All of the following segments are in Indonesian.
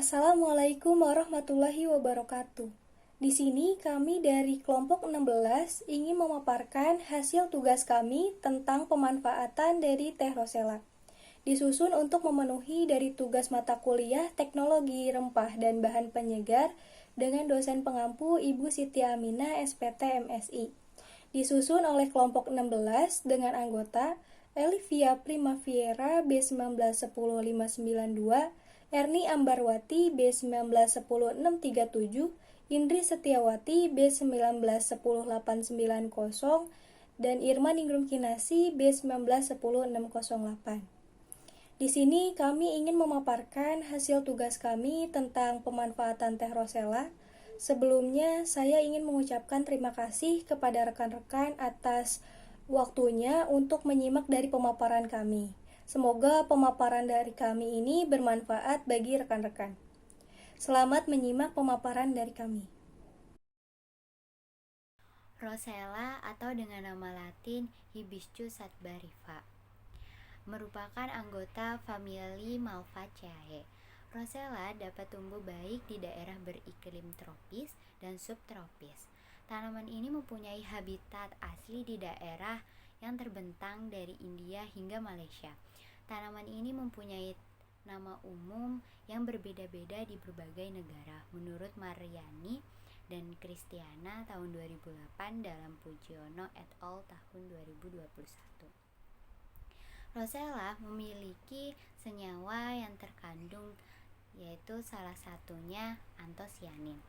Assalamualaikum warahmatullahi wabarakatuh. Di sini kami dari kelompok 16 ingin memaparkan hasil tugas kami tentang pemanfaatan dari teh rosella. Disusun untuk memenuhi dari tugas mata kuliah Teknologi Rempah dan Bahan Penyegar dengan dosen pengampu Ibu Siti Aminah SPT MSI. Disusun oleh kelompok 16 dengan anggota Elivia Primaviera B1910592, Erni Ambarwati B1910637, Indri Setiawati B1910890, dan Irma Ningrum Kinasi B1910608. Di sini kami ingin memaparkan hasil tugas kami tentang pemanfaatan teh rosella. Sebelumnya, saya ingin mengucapkan terima kasih kepada rekan-rekan atas waktunya untuk menyimak dari pemaparan kami. Semoga pemaparan dari kami ini bermanfaat bagi rekan-rekan. Selamat menyimak pemaparan dari kami. Rosella atau dengan nama latin Hibiscus sadbarifa merupakan anggota famili Malvaceae. Rosella dapat tumbuh baik di daerah beriklim tropis dan subtropis. Tanaman ini mempunyai habitat asli di daerah yang terbentang dari India hingga Malaysia. Tanaman ini mempunyai nama umum yang berbeda-beda di berbagai negara menurut Mariani dan Kristiana tahun 2008 dalam Pujiono et al. Tahun 2021. Rosella memiliki senyawa yang terkandung, yaitu salah satunya antosianin.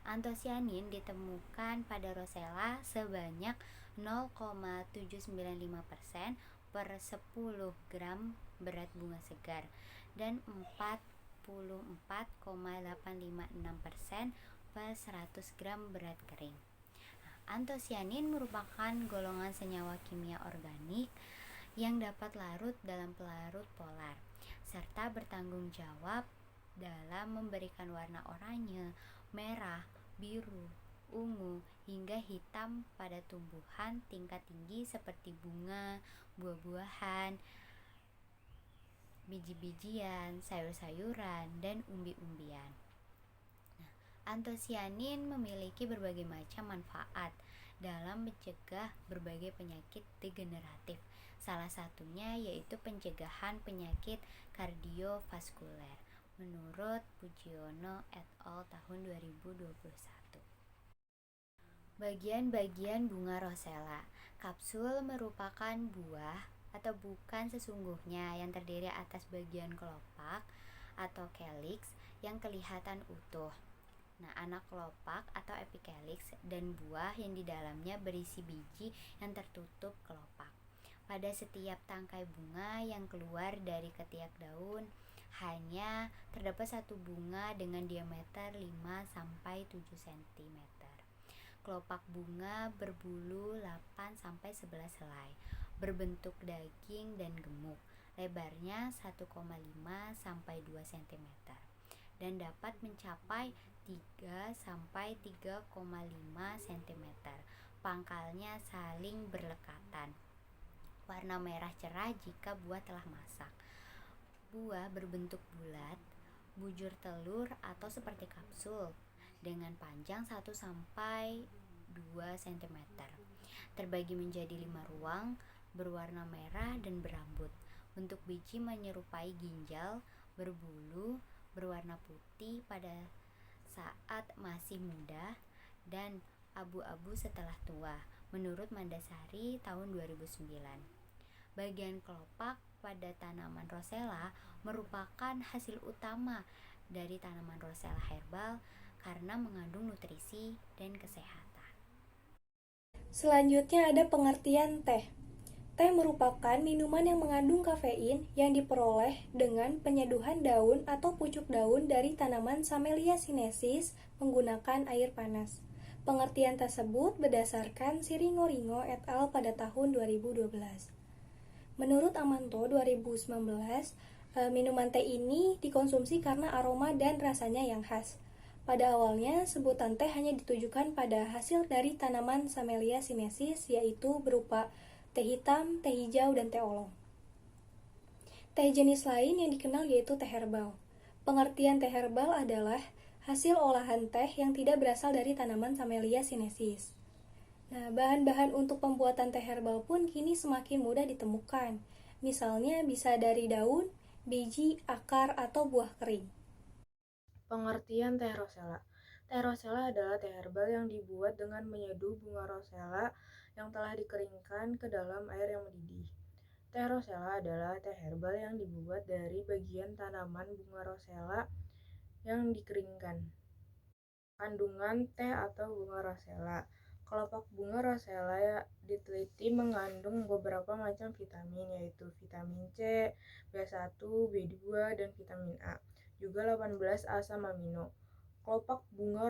Antosianin ditemukan pada rosella sebanyak 0,795% per 10 gram berat bunga segar dan 44,856% per 100 gram berat kering. Antosianin merupakan golongan senyawa kimia organik yang dapat larut dalam pelarut polar serta bertanggung jawab dalam memberikan warna oranye, merah, biru, ungu, hingga hitam pada tumbuhan tingkat tinggi seperti bunga, buah-buahan, biji-bijian, sayur-sayuran, dan umbi-umbian. Antosianin memiliki berbagai macam manfaat dalam mencegah berbagai penyakit degeneratif. Salah satunya yaitu pencegahan penyakit kardiovaskuler menurut Pujiono et al. Tahun 2021. Bagian-bagian bunga rosella. Kapsul merupakan buah atau bukan sesungguhnya yang terdiri atas bagian kelopak atau calyx yang kelihatan utuh. Nah, anak kelopak atau epicalyx dan buah yang di dalamnya berisi biji yang tertutup kelopak. Pada setiap tangkai bunga yang keluar dari ketiak daun, hanya terdapat satu bunga dengan diameter 5-7 cm. Kelopak bunga berbulu 8-11 helai, berbentuk daging dan gemuk, lebarnya 1,5-2 cm, dan dapat mencapai 3-3,5 cm. Pangkalnya saling berlekatan. Warna merah cerah jika buah telah masak. Buah berbentuk bulat, bujur telur atau seperti kapsul dengan panjang 1-2 cm. Terbagi menjadi 5 ruang, berwarna merah dan berambut. Bentuk biji menyerupai ginjal, berbulu, berwarna putih pada saat masih muda dan abu-abu setelah tua menurut Mandasari tahun 2009. Bagian kelopak pada tanaman rosella merupakan hasil utama dari tanaman rosella herbal karena mengandung nutrisi dan kesehatan. Selanjutnya ada pengertian teh. Teh merupakan minuman yang mengandung kafein yang diperoleh dengan penyeduhan daun atau pucuk daun dari tanaman Camellia sinensis menggunakan air panas. Pengertian tersebut berdasarkan Siringo-Ringo et al. Pada tahun 2012. Menurut Amanto 2019, minuman teh ini dikonsumsi karena aroma dan rasanya yang khas. Pada awalnya, sebutan teh hanya ditujukan pada hasil dari tanaman Camellia sinensis, yaitu berupa teh hitam, teh hijau, dan teh oolong. Teh jenis lain yang dikenal yaitu teh herbal. Pengertian teh herbal adalah hasil olahan teh yang tidak berasal dari tanaman Camellia sinensis. Nah, bahan-bahan untuk pembuatan teh herbal pun kini semakin mudah ditemukan. Misalnya bisa dari daun, biji, akar, atau buah kering. Pengertian teh rosella. Teh rosella adalah teh herbal yang dibuat dengan menyeduh bunga rosella yang telah dikeringkan ke dalam air yang mendidih. Teh rosella adalah teh herbal yang dibuat dari bagian tanaman bunga rosella yang dikeringkan. Kandungan teh atau bunga rosella. Kelompok bunga rosella diteliti mengandung beberapa macam vitamin, yaitu vitamin C, B1, B2, dan vitamin A. Juga 18 asam amino. Kelompok bunga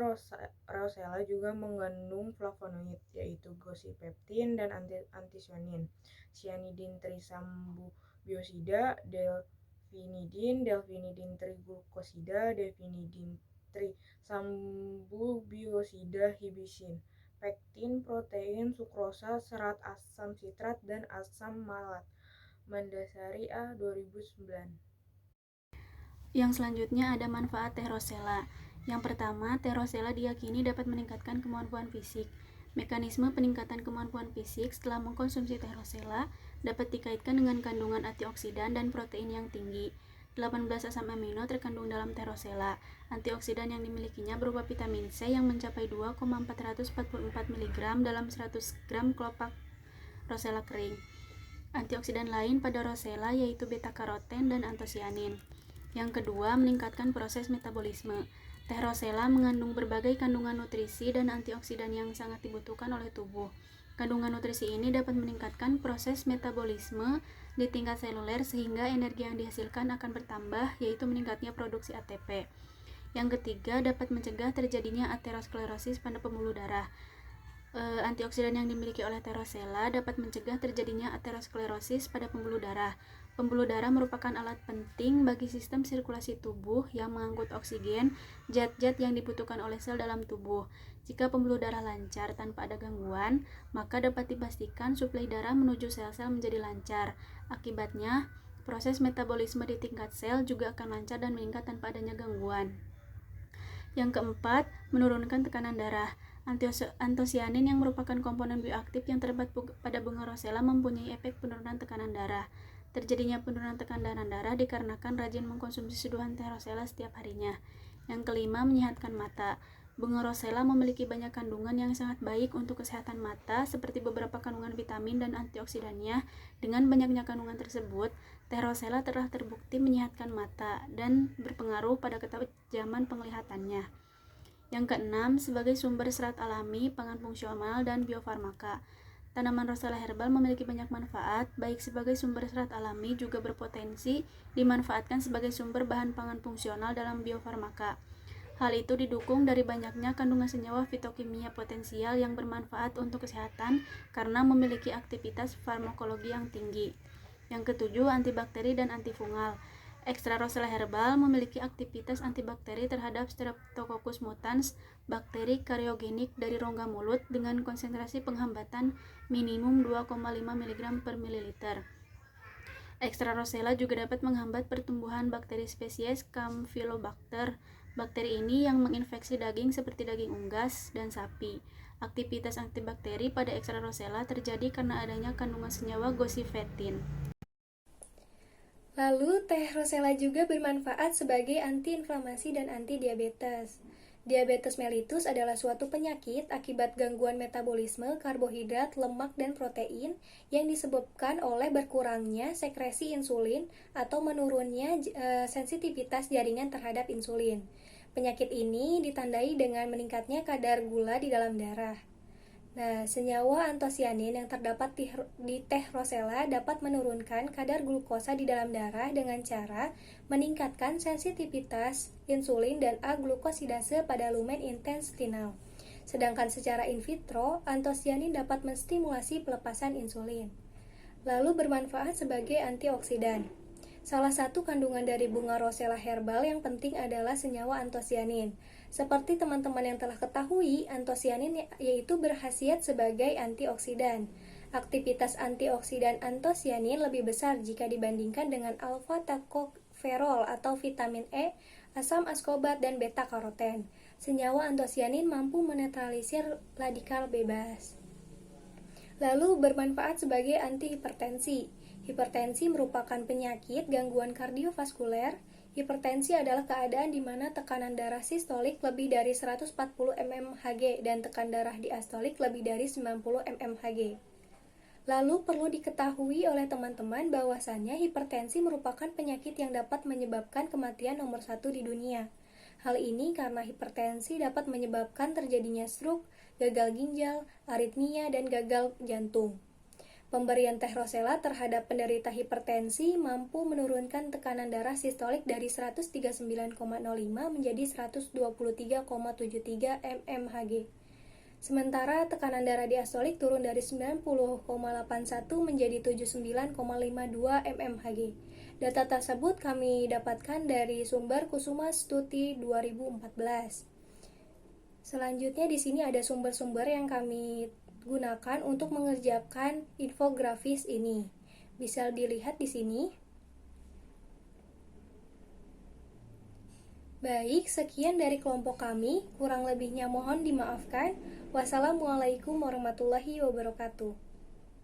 rosella juga mengandung flavonoid, yaitu gosipeptin dan anthocyanin, cyanidin trisambubiosida, delfinidin triglucosida, delfinidin trisambubiosida, hibisin, pektin, protein, sukrosa, serat asam sitrat, dan asam malat. Mandasari A. 2009. Yang selanjutnya ada manfaat teh rosella. Yang pertama, teh rosella diyakini dapat meningkatkan kemampuan fisik. Mekanisme peningkatan kemampuan fisik setelah mengkonsumsi teh rosella dapat dikaitkan dengan kandungan antioksidan dan protein yang tinggi. 18 asam amino terkandung dalam teh rosella. Antioksidan yang dimilikinya berupa vitamin C yang mencapai 2,444 mg dalam 100 gram kelopak rosella kering. Antioksidan lain pada rosella yaitu beta-karoten dan antosianin. Yang kedua, meningkatkan proses metabolisme. Teh rosella mengandung berbagai kandungan nutrisi dan antioksidan yang sangat dibutuhkan oleh tubuh. Kandungan nutrisi ini dapat meningkatkan proses metabolisme di tingkat seluler sehingga energi yang dihasilkan akan bertambah, yaitu meningkatnya produksi ATP. Yang ketiga, dapat mencegah terjadinya aterosklerosis pada pembuluh darah. Antioksidan yang dimiliki oleh teh rosella dapat mencegah terjadinya aterosklerosis pada pembuluh darah. Pembuluh darah merupakan alat penting bagi sistem sirkulasi tubuh yang mengangkut oksigen, zat-zat yang dibutuhkan oleh sel dalam tubuh. Jika pembuluh darah lancar tanpa ada gangguan, maka dapat dipastikan suplai darah menuju sel-sel menjadi lancar. Akibatnya, proses metabolisme di tingkat sel juga akan lancar dan meningkat tanpa adanya gangguan. Yang keempat, menurunkan tekanan darah. Antosianin yang merupakan komponen bioaktif yang terdapat pada bunga rosella mempunyai efek penurunan tekanan darah. Terjadinya penurunan tekanan darah dikarenakan rajin mengkonsumsi seduhan teh rosella setiap harinya. Yang kelima, menyehatkan mata. Bunga rosella memiliki banyak kandungan yang sangat baik untuk kesehatan mata, seperti beberapa kandungan vitamin dan antioksidannya. Dengan banyaknya kandungan tersebut, teh rosella telah terbukti menyehatkan mata dan berpengaruh pada ketajaman penglihatannya. Yang keenam, sebagai sumber serat alami, pangan fungsional, dan biofarmaka. Tanaman rosella herbal memiliki banyak manfaat, baik sebagai sumber serat alami juga berpotensi dimanfaatkan sebagai sumber bahan pangan fungsional dalam biofarmaka. Hal itu didukung dari banyaknya kandungan senyawa fitokimia potensial yang bermanfaat untuk kesehatan karena memiliki aktivitas farmakologi yang tinggi. Yang ketujuh, antibakteri dan antifungal. Ekstra rosella herbal memiliki aktivitas antibakteri terhadap Streptococcus mutans, bakteri kariogenik dari rongga mulut dengan konsentrasi penghambatan minimum 2,5 mg per mililiter. Ekstra rosella juga dapat menghambat pertumbuhan bakteri spesies Campylobacter. Bakteri ini yang menginfeksi daging seperti daging unggas dan sapi. Aktivitas antibakteri pada ekstra rosella terjadi karena adanya kandungan senyawa gosipeptin. Lalu, teh rosella juga bermanfaat sebagai antiinflamasi dan antidiabetes. Diabetes mellitus adalah suatu penyakit akibat gangguan metabolisme karbohidrat, lemak, dan protein yang disebabkan oleh berkurangnya sekresi insulin atau menurunnya sensitivitas jaringan terhadap insulin. Penyakit ini ditandai dengan meningkatnya kadar gula di dalam darah. Nah, senyawa antosianin yang terdapat di teh rosella dapat menurunkan kadar glukosa di dalam darah dengan cara meningkatkan sensitivitas insulin dan aglukosidase pada lumen intestinal. Sedangkan secara in vitro, antosianin dapat menstimulasi pelepasan insulin. Lalu bermanfaat sebagai antioksidan. Salah satu kandungan dari bunga rosella herbal yang penting adalah senyawa antosianin. Seperti teman-teman yang telah ketahui, antosianin yaitu berkhasiat sebagai antioksidan. Aktivitas antioksidan antosianin lebih besar jika dibandingkan dengan alfa-tocopherol toksoferol atau vitamin E, asam askorbat, dan beta-karoten. Senyawa antosianin mampu menetralisir radikal bebas. Lalu bermanfaat sebagai antihipertensi. Hipertensi merupakan penyakit gangguan kardiovaskuler. Hipertensi adalah keadaan di mana tekanan darah sistolik lebih dari 140 mmHg dan tekan darah diastolik lebih dari 90 mmHg. Lalu perlu diketahui oleh teman-teman bahwasannya hipertensi merupakan penyakit yang dapat menyebabkan kematian nomor 1 di dunia. Hal ini karena hipertensi dapat menyebabkan terjadinya stroke, gagal ginjal, aritmia, dan gagal jantung. Pemberian teh rosella terhadap penderita hipertensi mampu menurunkan tekanan darah sistolik dari 139,05 menjadi 123,73 mmHg. Sementara tekanan darah diastolik turun dari 90,81 menjadi 79,52 mmHg. Data tersebut kami dapatkan dari sumber Kusuma Stuti 2014. Selanjutnya di sini ada sumber-sumber yang kami gunakan untuk mengerjakan infografis ini. Bisa dilihat di sini. Baik, sekian dari kelompok kami. Kurang lebihnya mohon dimaafkan. Wassalamualaikum warahmatullahi wabarakatuh.